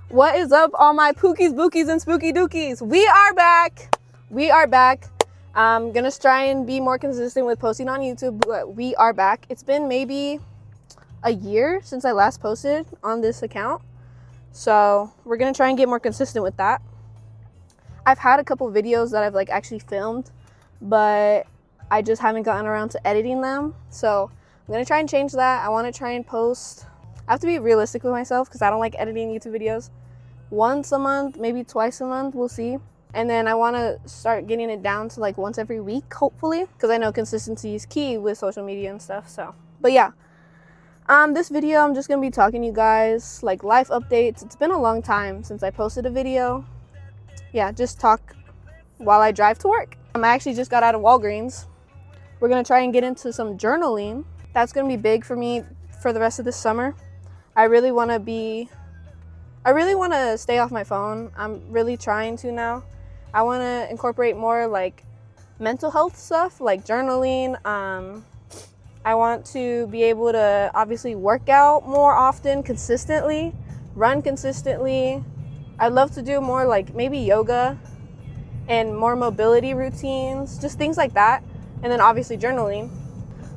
What is up, all my pookies, bookies, and spooky dookies? We are back. I'm gonna try and be more consistent with posting on YouTube, but we are back. It's been maybe a year since I last posted on this account, so we're gonna try and get more consistent with that. I've had a couple videos that I've actually filmed, but I just haven't gotten around to editing them, so I'm gonna try and change that. I want to try and post. I have to be realistic with myself because I don't like editing YouTube videos. Once a month, maybe twice a month, we'll see. And then I want to start getting it down to once every week, hopefully, because I know consistency is key with social media and stuff. So, but yeah, this video I'm just gonna be talking to you guys life updates. It's been a long time since I posted a video. Yeah, just talk while I drive to work. I actually just got out of Walgreens. We're gonna try and get into some journaling. That's gonna be big for me for the rest of this summer. I really want to stay off my phone. I'm really trying to now. I want to incorporate more mental health stuff, like journaling. I want to be able to obviously work out more often, consistently, run consistently. I'd love to do more maybe yoga and more mobility routines, just things like that. And then obviously journaling.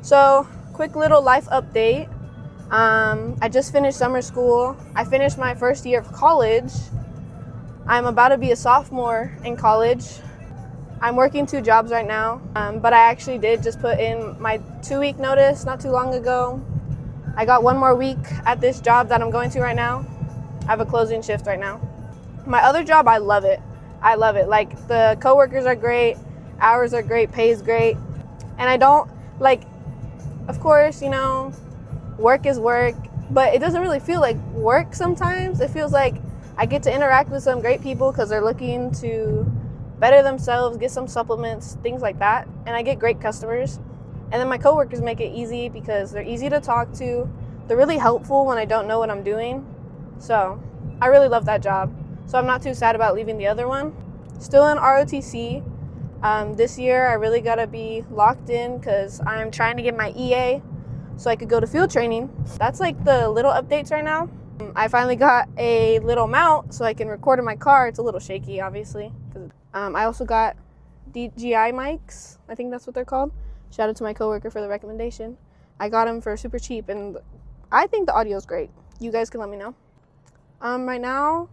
So quick little life update. I just finished summer school. I finished my first year of college. I'm about to be a sophomore in college. I'm working 2 jobs right now, but I actually did just put in my 2-week notice not too long ago. I got 1 more week at this job that I'm going to right now. I have a closing shift right now. My other job, I love it. The coworkers are great, hours are great, pay is great, and I don't of course, work is work, but it doesn't really feel like work sometimes. It feels like I get to interact with some great people because they're looking to better themselves, get some supplements, things like that. And I get great customers. And then my coworkers make it easy because they're easy to talk to. They're really helpful when I don't know what I'm doing. So I really love that job. So I'm not too sad about leaving the other one. Still in ROTC. This year I really gotta be locked in because I'm trying to get my EA so I could go to field training. That's the little updates right now. I finally got a little mount so I can record in my car. It's a little shaky, obviously. I also got DJI mics. I think that's what they're called. Shout out to my coworker for the recommendation. I got them for super cheap, and I think the audio is great. You guys can let me know. Right now,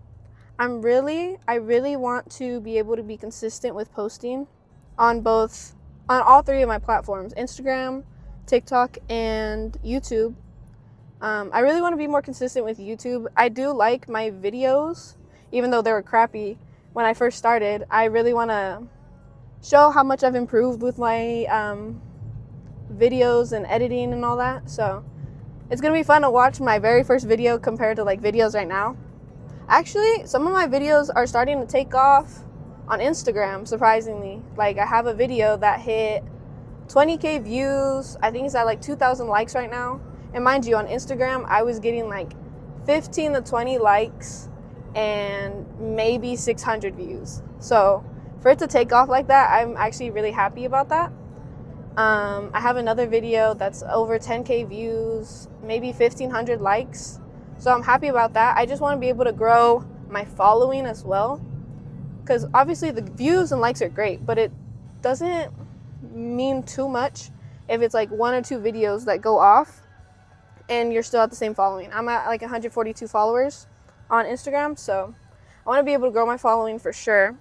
I really want to be able to be consistent with posting on all 3 of my platforms: Instagram, TikTok, and YouTube. I really want to be more consistent with YouTube. I do like my videos, even though they were crappy when I first started. I really want to show how much I've improved with my videos and editing and all that. So it's going to be fun to watch my very first video compared to videos right now. Actually, some of my videos are starting to take off on Instagram, surprisingly. I have a video that hit 20K views. I think it's at 2,000 likes right now. And mind you, on Instagram, I was getting 15 to 20 likes and maybe 600 views. So for it to take off like that, I'm actually really happy about that. I have another video that's over 10K views, maybe 1,500 likes. So I'm happy about that. I just want to be able to grow my following as well. Because obviously the views and likes are great, but it doesn't mean too much if it's 1 or 2 videos that go off and you're still at the same following. I'm at 142 followers on Instagram, so I want to be able to grow my following for sure.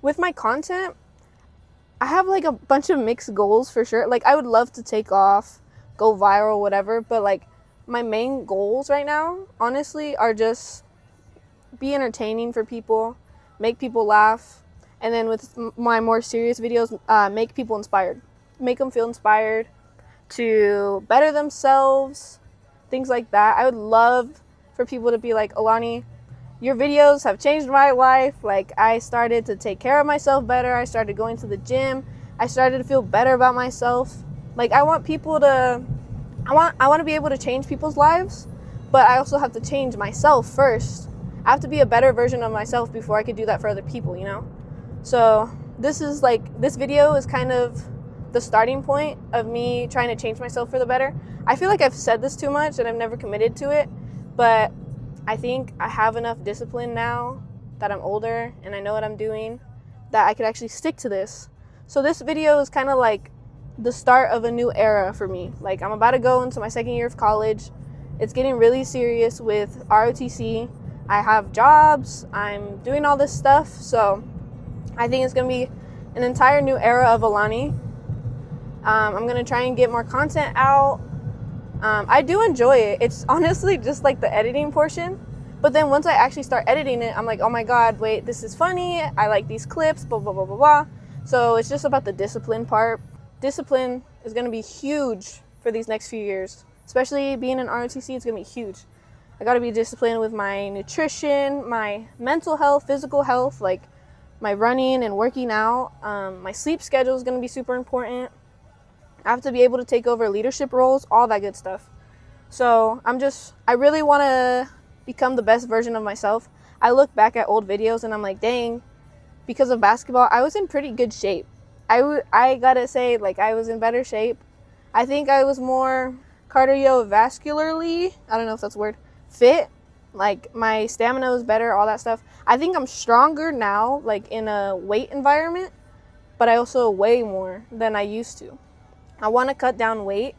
With my content, I have a bunch of mixed goals for sure. I would love to take off, go viral, whatever, but my main goals right now, honestly, are just be entertaining for people, make people laugh, and then with my more serious videos, make people inspired. Make them feel inspired to better themselves, things like that. I would love for people to be like, Alani, your videos have changed my life. I started to take care of myself better. I started going to the gym. I started to feel better about myself. I want people to, I want to be able to change people's lives, but I also have to change myself first. I have to be a better version of myself before I could do that for other people, So this is this video is kind of the starting point of me trying to change myself for the better. I feel like I've said this too much and I've never committed to it, but I think I have enough discipline now that I'm older and I know what I'm doing that I could actually stick to this. So this video is kind of like the start of a new era for me. Like, I'm about to go into my second year of college. It's getting really serious with ROTC. I have jobs, I'm doing all this stuff, so I think it's gonna be an entire new era of Alani. I'm gonna try and get more content out. I do enjoy it. It's honestly just like the editing portion, but then once I actually start editing it, I'm like, oh my god, wait, this is funny, I like these clips, blah blah blah blah blah. So it's just about the discipline part. Discipline is gonna be huge for these next few years, especially being in ROTC. It's gonna be huge. I gotta be disciplined with my nutrition, my mental health, physical health, like my running and working out. My sleep schedule is gonna be super important. I have to be able to take over leadership roles, all that good stuff. So I really want to become the best version of myself. I look back at old videos and I'm like, dang, because of basketball, I was in pretty good shape. I gotta say, like, I was in better shape. I think I was more cardiovascularly, I don't know if that's a word, fit. Like, my stamina was better, all that stuff. I think I'm stronger now, like in a weight environment, but I also weigh more than I used to. I want to cut down weight.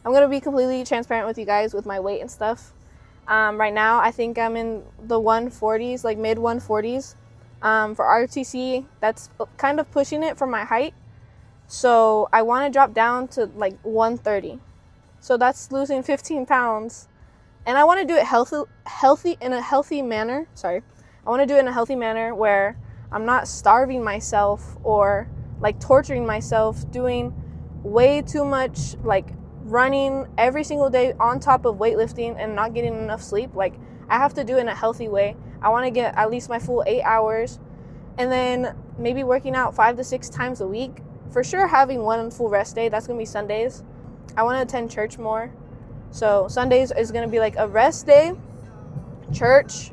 I'm going to be completely transparent with you guys with my weight and stuff. Right now, I think I'm in the 140s, like mid 140s. For ROTC, that's kind of pushing it for my height. So I want to drop down to like 130. So that's losing 15 pounds. And I want to do it healthy in a healthy manner. Sorry. I want to do it in a healthy manner where I'm not starving myself or like torturing myself doing way too much, like running every single day on top of weightlifting and not getting enough sleep. Like, I have to do it in a healthy way. I want to get at least my full 8 hours, and then maybe working out 5 to 6 times a week. For sure having one full rest day. That's going to be Sundays. I want to attend church more. So Sundays is going to be like a rest day, church,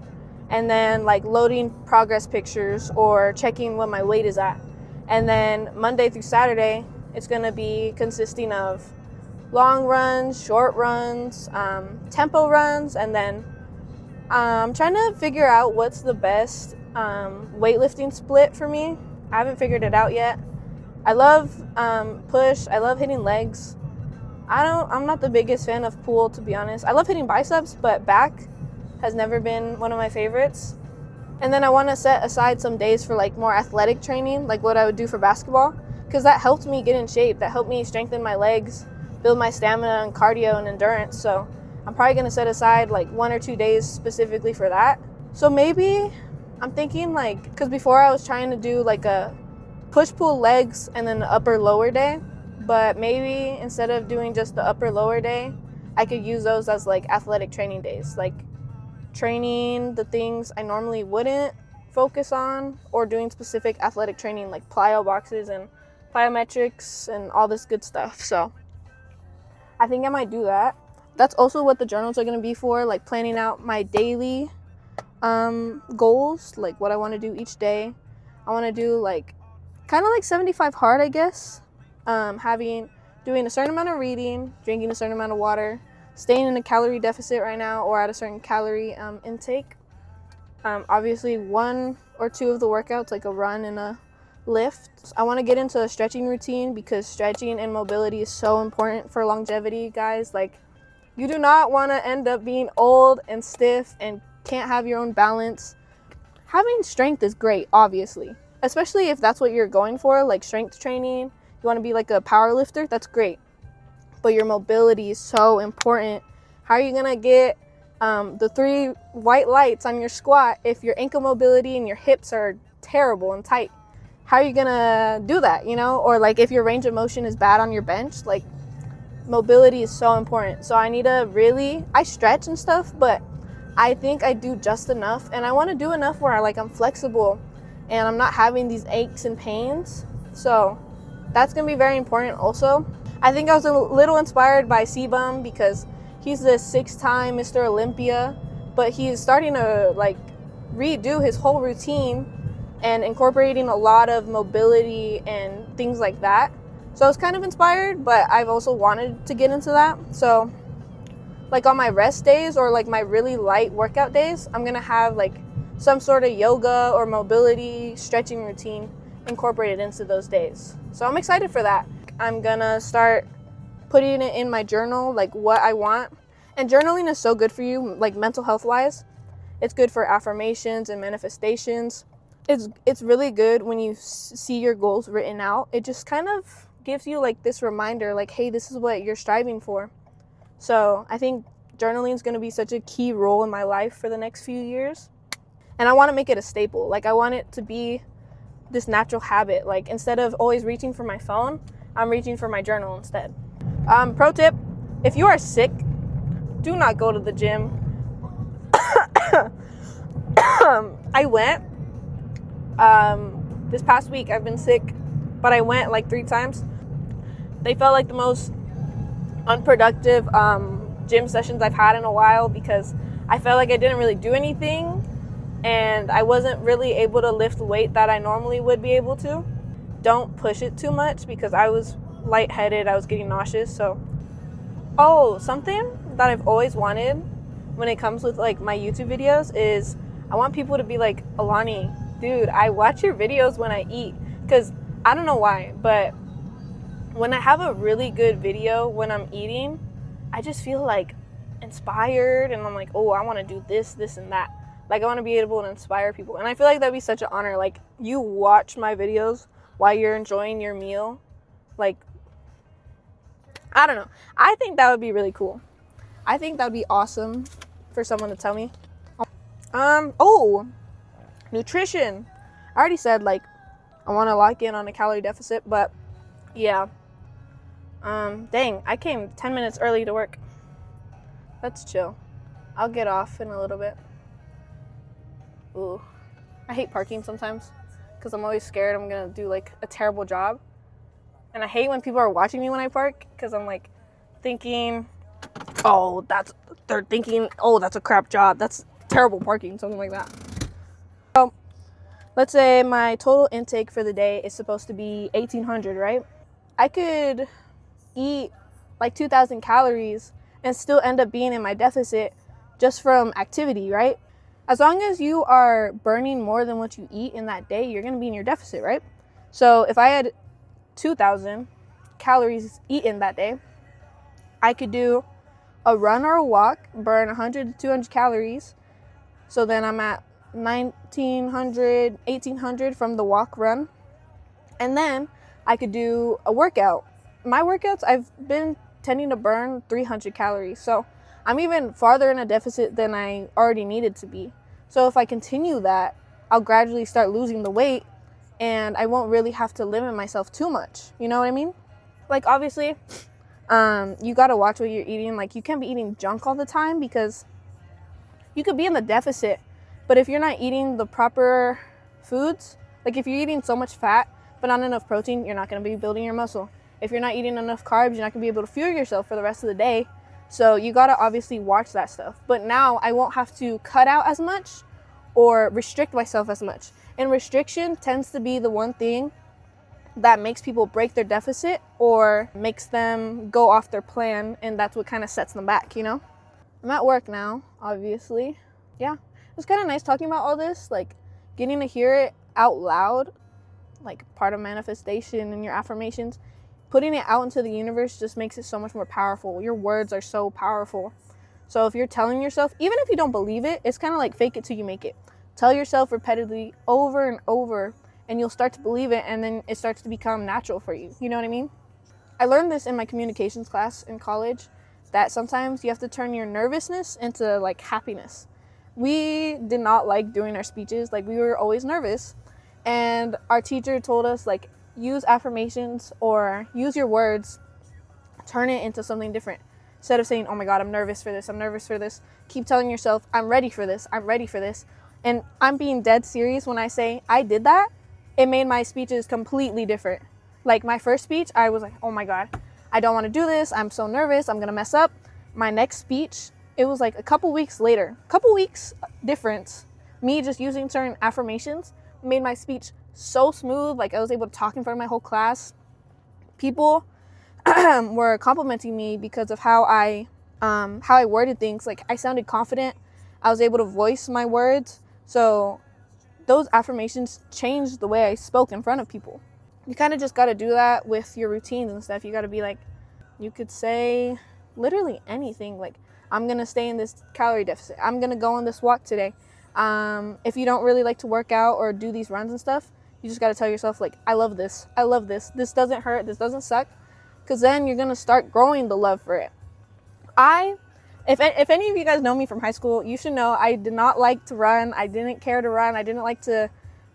and then like loading progress pictures or checking what my weight is at. And then Monday through Saturday, it's going to be consisting of long runs, short runs, tempo runs, and then I'm trying to figure out what's the best weightlifting split for me. I haven't figured it out yet. I love push. I love hitting legs. I'm not the biggest fan of pull, to be honest. I love hitting biceps, but back has never been one of my favorites. And then I want to set aside some days for like more athletic training, like what I would do for basketball, because that helped me get in shape. That helped me strengthen my legs, build my stamina and cardio and endurance. So I'm probably going to set aside like 1 or 2 days specifically for that. So maybe I'm thinking like, because before I was trying to do like a push-pull legs and then an upper-lower day. But maybe instead of doing just the upper lower day, I could use those as like athletic training days, like training the things I normally wouldn't focus on, or doing specific athletic training like plyo boxes and plyometrics and all this good stuff. So I think I might do that. That's also what the journals are going to be for, like planning out my daily goals, like what I want to do each day. I want to do like kind of like 75 hard, I guess. Doing a certain amount of reading, drinking a certain amount of water, staying in a calorie deficit right now or at a certain calorie intake. Obviously 1 or 2 of the workouts, like a run and a lift. I want to get into a stretching routine because stretching and mobility is so important for longevity, guys. Like, you do not want to end up being old and stiff and can't have your own balance. Having strength is great, obviously, especially if that's what you're going for, like strength training. You want to be like a power lifter, that's great. But your mobility is so important. How are you going to get the 3 white lights on your squat if your ankle mobility and your hips are terrible and tight? How are you going to do that, you know? Or like if your range of motion is bad on your bench, like mobility is so important. So I stretch and stuff, but I think I do just enough. And I want to do enough where I'm flexible and I'm not having these aches and pains. So that's going to be very important also. I think I was a little inspired by C-Bum because he's the 6-time Mr. Olympia, but he's starting to like redo his whole routine and incorporating a lot of mobility and things like that. So I was kind of inspired, but I've also wanted to get into that. So like on my rest days or like my really light workout days, I'm gonna have like some sort of yoga or mobility stretching routine incorporated into those days. So I'm excited for that. I'm gonna start putting it in my journal, like what I want. And journaling is so good for you, like mental health wise. It's good for affirmations and manifestations. It's really good when you see your goals written out. It just kind of gives you like this reminder, like, hey, this is what you're striving for. So I think journaling is going to be such a key role in my life for the next few years. And I want to make it a staple. Like, I want it to be this natural habit. Like, instead of always reaching for my phone, I'm reaching for my journal instead. Pro tip, if you are sick, do not go to the gym. I went this past week. I've been sick, but I went like 3 times. They felt like the most unproductive gym sessions I've had in a while because I felt like I didn't really do anything and I wasn't really able to lift weight that I normally would be able to. Don't push it too much because I was lightheaded, I was getting nauseous. So something that I've always wanted when it comes with like my YouTube videos is I want people to be like, Alani, dude, I watch your videos when I eat. Because I don't know why, but when I have a really good video when I'm eating, I just feel like inspired and I'm like, oh, I want to do this, this, and that. Like, I want to be able to inspire people. And I feel like that'd be such an honor. Like, you watch my videos while you're enjoying your meal. Like, I don't know. I think that would be really cool. I think that would be awesome for someone to tell me. Nutrition. I already said, like, I want to lock in on a calorie deficit, but yeah. Dang, I came 10 minutes early to work. That's chill. I'll get off in a little bit. Ooh. I hate parking sometimes because I'm always scared I'm going to do, like, a terrible job. And I hate when people are watching me when I park because I'm, like, thinking, that's a crap job. That's terrible parking, something like that. So, let's say my total intake for the day is supposed to be 1,800, right? I could eat like 2,000 calories and still end up being in my deficit just from activity, right? As long as you are burning more than what you eat in that day, you're going to be in your deficit, right? So if I had 2,000 calories eaten that day, I could do a run or a walk, burn 100 to 200 calories. So then I'm at 1,900, 1,800 from the walk run. And then I could do a workout. My workouts, I've been tending to burn 300 calories. So I'm even farther in a deficit than I already needed to be. So if I continue that, I'll gradually start losing the weight and I won't really have to limit myself too much. You know what I mean? Like, obviously, you got to watch what you're eating. Like, you can't be eating junk all the time because you could be in the deficit. But if you're not eating the proper foods, like if you're eating so much fat but not enough protein, you're not going to be building your muscle. If you're not eating enough carbs, you're not going to be able to fuel yourself for the rest of the day. So you got to obviously watch that stuff. But now I won't have to cut out as much or restrict myself as much. And restriction tends to be the one thing that makes people break their deficit or makes them go off their plan. And that's what kind of sets them back, you know? I'm at work now, obviously. Yeah. It was kind of nice talking about all this, like getting to hear it out loud, like part of manifestation and your affirmations. Putting it out into the universe just makes it so much more powerful. Your words are so powerful. So if you're telling yourself, even if you don't believe it, it's kind of like fake it till you make it. Tell yourself repeatedly over and over, and you'll start to believe it, and then it starts to become natural for you. You know what I mean? I learned this in my communications class in college, that sometimes you have to turn your nervousness into like happiness. We did not like doing our speeches. Like, we were always nervous. And our teacher told us, like, use affirmations or use your words, turn it into something different. Instead of saying, oh my God, I'm nervous for this, I'm nervous for this, keep telling yourself, I'm ready for this, I'm ready for this. And I'm being dead serious when I say I did that. It made my speeches completely different. Like, my first speech, I was like, oh my God, I don't want to do this, I'm so nervous, I'm going to mess up. My next speech, it was like a couple weeks difference, me just using certain affirmations made my speech so smooth. Like, I was able to talk in front of my whole class. People were complimenting me because of how I how I worded things. Like, I sounded confident. I was able to voice my words. So those affirmations changed the way I spoke in front of people. You kind of just got to do that with your routines and stuff. You got to be like, you could say literally anything. Like, I'm going to stay in this calorie deficit. I'm going to go on this walk today. If you don't really like to work out or do these runs and stuff, you just got to tell yourself, like, I love this. I love this. This doesn't hurt. This doesn't suck. Because then you're going to start growing the love for it. If any of you guys know me from high school, you should know I did not like to run. I didn't care to run. I didn't like to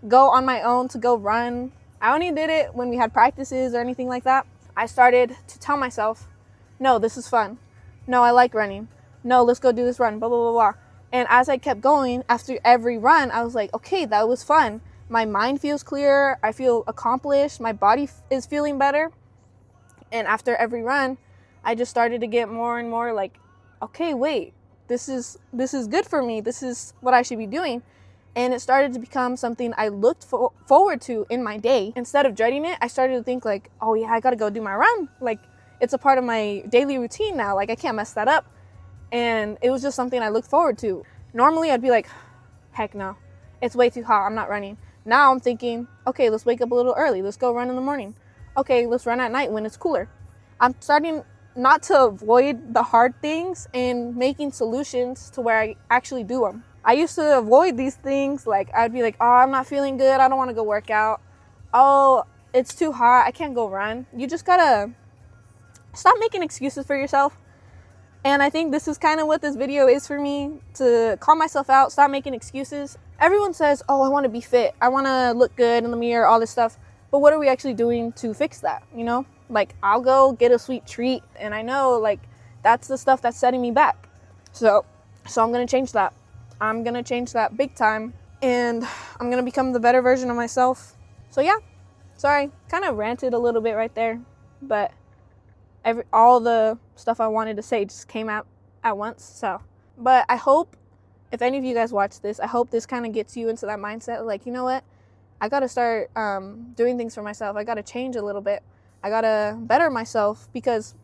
go on my own to go run. I only did it when we had practices or anything like that. I started to tell myself, no, this is fun. No, I like running. No, let's go do this run, blah, blah, blah, blah. And as I kept going, after every run, I was like, okay, that was fun. My mind feels clearer. I feel accomplished. My body is feeling better. And after every run, I just started to get more and more like, okay, wait, this is good for me. This is what I should be doing. And it started to become something I looked forward to in my day. Instead of dreading it, I started to think like, oh yeah, I gotta go do my run. Like, it's a part of my daily routine now. Like, I can't mess that up. And it was just something I looked forward to. Normally I'd be like, heck no, it's way too hot, I'm not running. Now I'm thinking, okay, let's wake up a little early. Let's go run in the morning. Okay, let's run at night when it's cooler. I'm starting not to avoid the hard things and making solutions to where I actually do them. I used to avoid these things. Like, I'd be like, oh, I'm not feeling good. I don't want to go work out. Oh, it's too hot. I can't go run. You just gotta stop making excuses for yourself. And I think this is kind of what this video is for me, to calm myself out, stop making excuses. Everyone says, oh, I want to be fit. I want to look good in the mirror, all this stuff. But what are we actually doing to fix that, you know? Like, I'll go get a sweet treat, and I know, like, that's the stuff that's setting me back. So I'm going to change that. I'm going to change that big time, and I'm going to become the better version of myself. So yeah, sorry, kind of ranted a little bit right there, but all the stuff I wanted to say just came out at once. So, but I hope if any of you guys watch this, I hope this kind of gets you into that mindset. Like, you know what? I got to start doing things for myself. I got to change a little bit. I got to better myself, because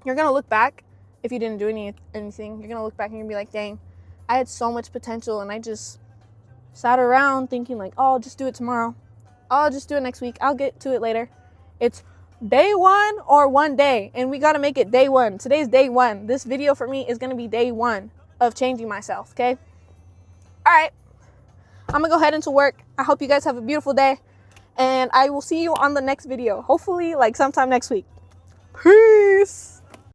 you're going to look back if you didn't do anything. You're going to look back and you're going to be like, dang, I had so much potential and I just sat around thinking like, oh, I'll just do it tomorrow. I'll just do it next week. I'll get to it later. It's day one or one day, and we got to make it day one. Today's day one. This video for me is going to be day one of changing myself, okay? All right. I'm going to go head into work. I hope you guys have a beautiful day, and I will see you on the next video. Hopefully, like sometime next week. Peace.